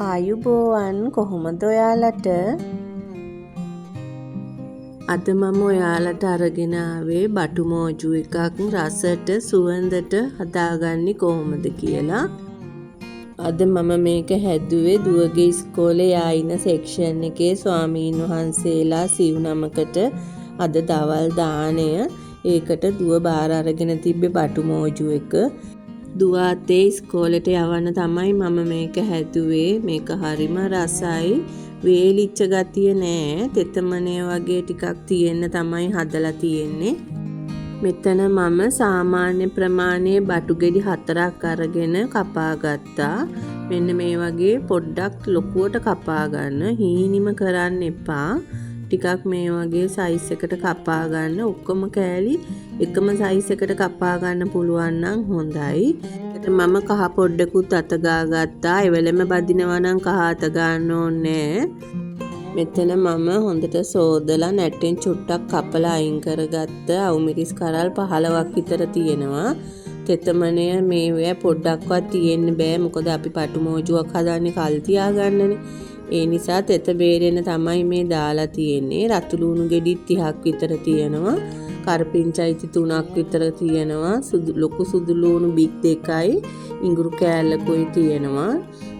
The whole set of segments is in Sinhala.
ආයුබෝවන් කොහොමද ඔයාලට? අද මම ඔයාලට අරගෙන ආවේ බටු මෝජු එකක් රසට සුවඳට හදාගන්නේ කොහොමද කියලා. අද මම මේක හැදුවේ දුවගේ ඉස්කෝලේ ආයින සෙක්ෂන් එකේ ස්වාමීන් වහන්සේලා සිව් නමකට අද දවල් දාණය. ඒකට දුව බාර අරගෙන තිබ්බේ බටු මෝජු එක. දුවාතේ ඉස්කෝලේට යවන්න තමයි මම මේක හැදුවේ. මේක හරිම රසයි. වේලිච්ච ගතිය නෑ. තෙතමනේ වගේ ටිකක් තියෙන්න තමයි හදලා තියෙන්නේ. මෙතන මම සාමාන්‍ය ප්‍රමාණයේ බටු ගෙඩි 4ක් අරගෙන කපා ගත්තා. මෙන්න මේ වගේ පොඩ්ඩක් ලොකුවට කපා ගන්න. හීනිම කරන්න එපා. ටිකක් මේ වගේ සයිස් එකට කපා ගන්න. ඔක්කොම කෑලි එකම සයිස් එකට කපා ගන්න පුළුවන් නම් හොඳයි. මම කහ පොඩ්ඩකුත් අත ගා ගත්තා. ඒ වෙලෙම බදිනවා නම් කහ අත ගන්න ඕනේ. මෙතන මම හොඳට සෝදලා නැට්ටෙන් චුට්ටක් කපලා අයින් කරගත්ත අවුමිරිස් කරල් 15ක් විතර තියෙනවා. තෙතමනය මේ පොඩ්ඩක්වත් තියෙන්න බෑ. මොකද අපි පටු මෝජුවක් හදන්නේ කල් තියාගන්නනේ. ඒ නිසා තෙත බේරෙන්න තමයි මේ දාලා තියෙන්නේ. රතු ලුණු ගෙඩි 30ක් විතර තියෙනවා. කරපිංචයිති 3ක් විතර තියෙනවා. ලොකු සුදු ලුණු බික් 2යි. ඉඟුරු කෑල්ලකුයි තියෙනවා.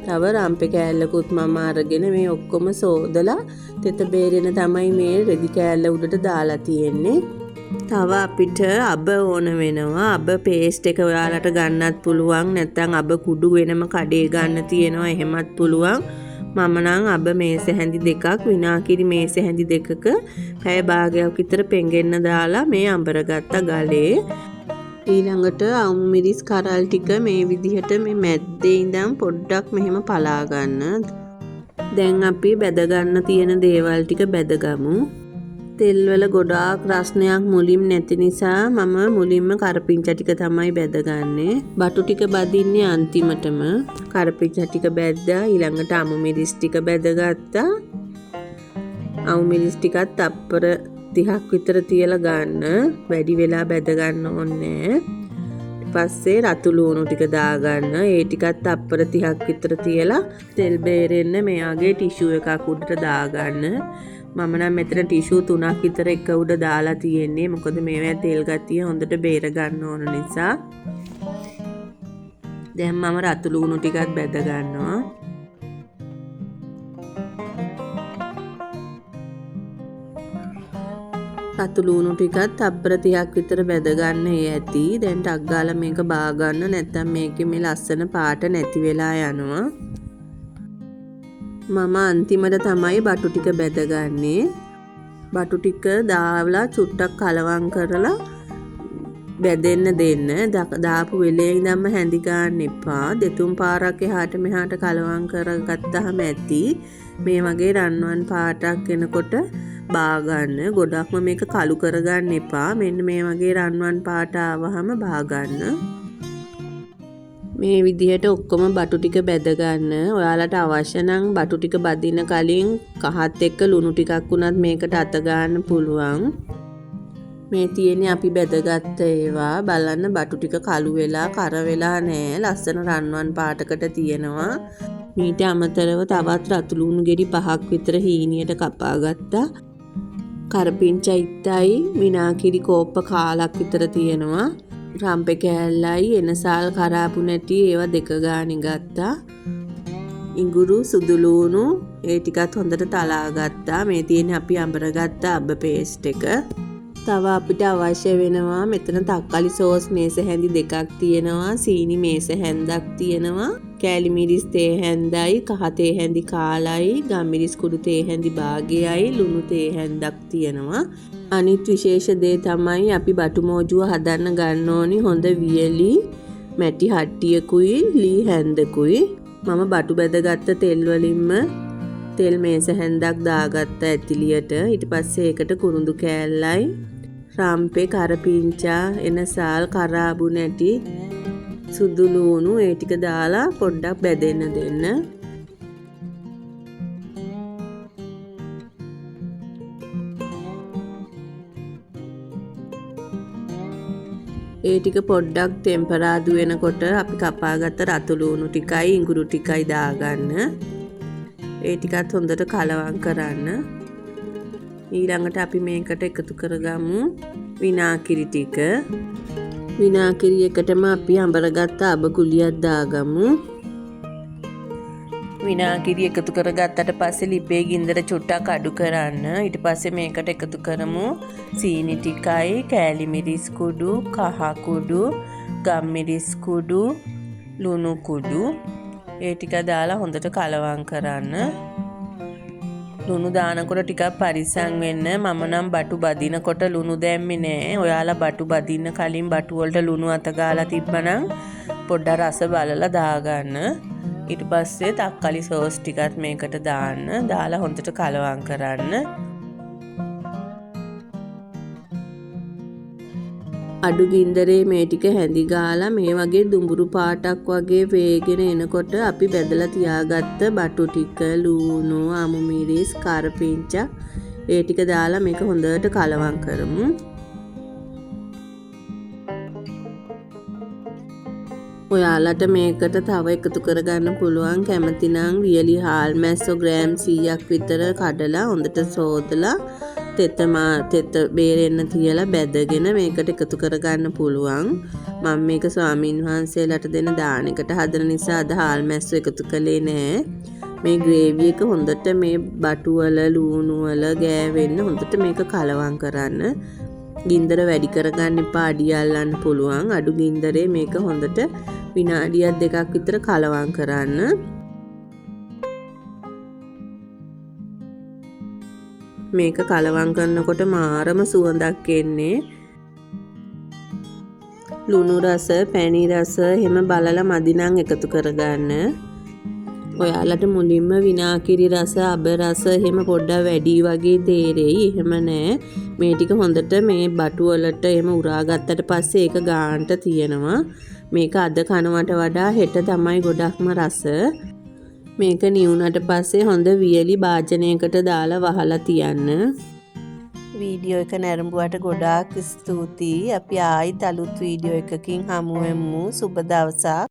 තව රම්පේ කෑල්ලකුත් මම අරගෙන මේ ඔක්කොම සෝදලා තෙත බේරෙන්න තමයි මේ රෙදි කෑල්ල උඩට දාලා තියෙන්නේ. තව අපිට අබ ඕන වෙනවා. අබ පේස්ට් එක ඔයාලට ගන්නත් පුළුවන්. නැත්නම් අබ කුඩු වෙනම කඩේ ගන්න තියෙනවා. එහෙමත් පුළුවන්. මම නම් අබ මේස හැඳි දෙකක් විනාකිරි මේස හැඳි දෙකක පැය භාගයක් විතර පෙඟෙන්න දාලා මේ අඹරගත්ත ගලේ. ඊළඟට අවුම් මිරිස් කරල් ටික මේ විදිහට මේ මැද්දේ ඉඳන් පොඩ්ඩක් මෙහෙම පලා ගන්න. දැන් අපි බැද ගන්න තියෙන දේවල් ටික බැදගමු. තෙල් වල ගොඩාක් රස්නයක් මුලින් නැති නිසා මම මුලින්ම කරපිංචා ටික තමයි බැදගන්නේ. බටු ටික බදින්නේ අන්තිමටම. කරපිංචා ටික බැද්දා. ඊළඟට අමු මිරිස් ටික බැදගත්තා. අවු මිරිස් ටිකත් තප්පර 30ක් විතර තියලා ගන්න. වැඩි වෙලා බැද ගන්න ඕනේ. පස්සේ රතු ලුණු ටික දාගන්න. ඒ ටිකත් තප්පර 30ක් විතර තියලා තෙල් බේරෙන්න මේ වගේ ටිෂු එකක් උඩට දාගන්න. මම නම් මෙතන ටිෂු 3ක් විතර එක උඩ දාලා තියෙන්නේ. මොකද මේවා තෙල් ගතිය හොඳට බේර ගන්න ඕන නිසා. දැන් මම රතු ලුණු ටිකත් බැද ගන්නවා. රතු ලුණු ටිකත් තප්පර 30ක් විතර බැද ගන්න ඇති. දැන් ටක් ගාලා මේක බා ගන්න. නැත්නම් මේකේ මේ ලස්සන පාට නැති වෙලා යනවා. මම අන්තිමට තමයි බටු ටික බැදගන්නේ. බටු ටික දාවලා චුට්ටක් කලවම් කරලා බැදෙන්න දෙන්න. දාපු වෙලේ ඉඳන්ම හැඳි ගන්න එපා. දෙතුන් පාරක් එහාට මෙහාට කලවම් කරගත්තාම ඇති. මේ වගේ රන්වන් පාටක් එනකොට බා ගන්න. ගොඩක්ම මේක කළු කරගන්න එපා. මෙන්න මේ වගේ රන්වන් පාට ආවහම බා ගන්න. මේ විදිහට ඔක්කොම බටු ටික බැද ගන්න. ඔයාලට අවශ්‍ය නම් බටු ටික බදින කලින් කහත් එක්ක ලුණු ටිකක් වුණත් මේකට අත ගන්න පුළුවන්. මේ තියෙන්නේ අපි බැදගත්ත ඒවා. බලන්න බටු ටික කළු වෙලා කර වෙලා නෑ. ලස්සන රන්වන් පාටකට තියෙනවා. මීට අමතරව තවත් රතු ලුණු ගෙඩි 5ක් විතර හීනියට කපා ගත්තා. කරපිංචා ඉත්තයි විනාකිරි කෝප්ප කාලක් විතර තියෙනවා. රම්පේ කෑල්ලයි එනසාල් කරාපු නැටි ඒවා දෙක ගානේ ගත්තා. ඉඟුරු සුදු ලුණු ඒ ටිකත් හොඳට තලා ගත්තා. මේ තියෙන්නේ අපි අඹරගත්ත අබ පේස්ට් එක. තව අපිට අවශ්‍ය වෙනවා මෙතන තක්කාලි සෝස් මේස හැඳි දෙකක් තියෙනවා. සීනි මේස හැන්දක් තියෙනවා. කෑලි මිරිස් තේ හැන්දයි කහ තේ හැඳි කාලයි ගම්මිරිස් කුඩු තේ හැඳි භාගයයි ලුණු තේ හැන්දක් තියෙනවා. අනිත් විශේෂ දේ තමයි අපි බටු මෝජුව හදන්න ගන්න ඕනි හොඳ වියලි මැටි හට්ටියකුයි ලී හැන්දකුයි. මම බටු බැදගත්ත තෙල් වලින්ම තෙල් මේස හැන්දක් දාගත්ත ඇතිලියට. ඊට පස්සේ ඒකට කුරුඳු කෑල්ලයි රම්පේ කරපිංචා එනසාල් කරාබු නැටි සුදු ලුණු ඒ ටික දාලා පොඩ්ඩක් බැදෙන්න දෙන්න. ඒ ටික පොඩ්ඩක් ටෙම්පරාදු වෙනකොට අපි කපාගත්ත රතු ලුණු ටිකයි ඉඟුරු ටිකයි දාගන්න. ඒ ටිකත් හොඳට කලවම් කරන්න. ඊළඟට අපි මේකට එකතු කරගමු විනාකිරි ටික. විනාකිරි එකටම අපි අඹරගත්ත අබ කුලියක් දාගමු. විනාකිරි එකතු කරගත්තට පස්සේ ලිපේ ගින්දර චුට්ටක් අඩු කරන්න. ඊට පස්සේ මේකට එකතු කරමු සීනි ටිකයි, කෑලි මිරිස් කුඩු, කහ කුඩු, ගම් මිරිස් කුඩු, ලුණු කුඩු. ඒ ටික දාලා හොඳට කලවම් කරන්න. ලුණු දානකොට ටිකක් පරිස්සම් වෙන්න. මම නම් බටු බදිනකොට ලුණු දැම්මේ නෑ. ඔයාලා බටු බදින්න කලින් බටු වලට ලුණු අත ගාලා තිබ්බනම් පොඩ්ඩක් රස බලලා දාගන්න. ඊට පස්සේ තක්කාලි සෝස් ටිකත් මේකට දාන්න. දාලා හොඳට කලවම් කරන්න. අඩු ගින්දරේ මේ ටික හැඳි ගාලා මේ වගේ දුඹුරු පාටක් වගේ වේගෙන එනකොට අපි බෙදලා තියාගත්ත බටු ටික, ලූණු, අමු මිරිස්, කරපිංචා ඒ ටික දාලා මේක හොඳට කලවම් කරමු. ඔයාලට මේකට තව එකතු කරගන්න පුළුවන්. කැමති නම් වියලි හාල් මැස්සෝ ග්‍රෑම් 100ක් විතර කඩලා හොඳට සෝදලා තෙත බේරෙන්න තියලා බැදගෙන මේකට එකතු කරගන්න පුළුවන්. මම මේක ස්වාමීන් වහන්සේලාට දෙන දානෙකට හදන නිසා අද හාල් මැස්සෝ එකතු කළේ නෑ. මේ ග්‍රේවි එක හොඳට මේ බටු වල ලූණු වල ගෑවෙන්න හොඳට මේක කලවම් කරන්න. ගින්දර වැඩි කරගන්න එපා, අඩිය අල්ලන්න පුළුවන්. අඩු ගින්දරේ මේක හොඳට විනාඩියක් දෙකක් විතර කලවම් කරන්න. මේක කලවම් කරනකොට මාරම සුවඳක් එන්නේ. ලුණු රස, පැණි රස එහෙම බලලා මදි නම් එකතු කරගන්න. ඔයාලට මුලින්ම විනාකිරි රස, අබ රස එහෙම පොඩ්ඩක් වැඩි වගේ තේරෙයි. එහෙම නෑ. මේ ටික හොඳට මේ බටු වලට එහෙම උරා ගත්තට පස්සේ ඒක ගානට තියෙනවා. මේක අද කනවට වඩා හෙට තමයි ගොඩක්ම රස. මේක නිවුනට පස්සේ හොඳ වියලි භාජනයකට දාලා වහලා තියන්න. වීඩියෝ එක නැරඹුවට ගොඩාක් ස්තුතියි. අපි ආයිත් අලුත් වීඩියෝ එකකින් හමු වෙමු. සුබ දවසක්.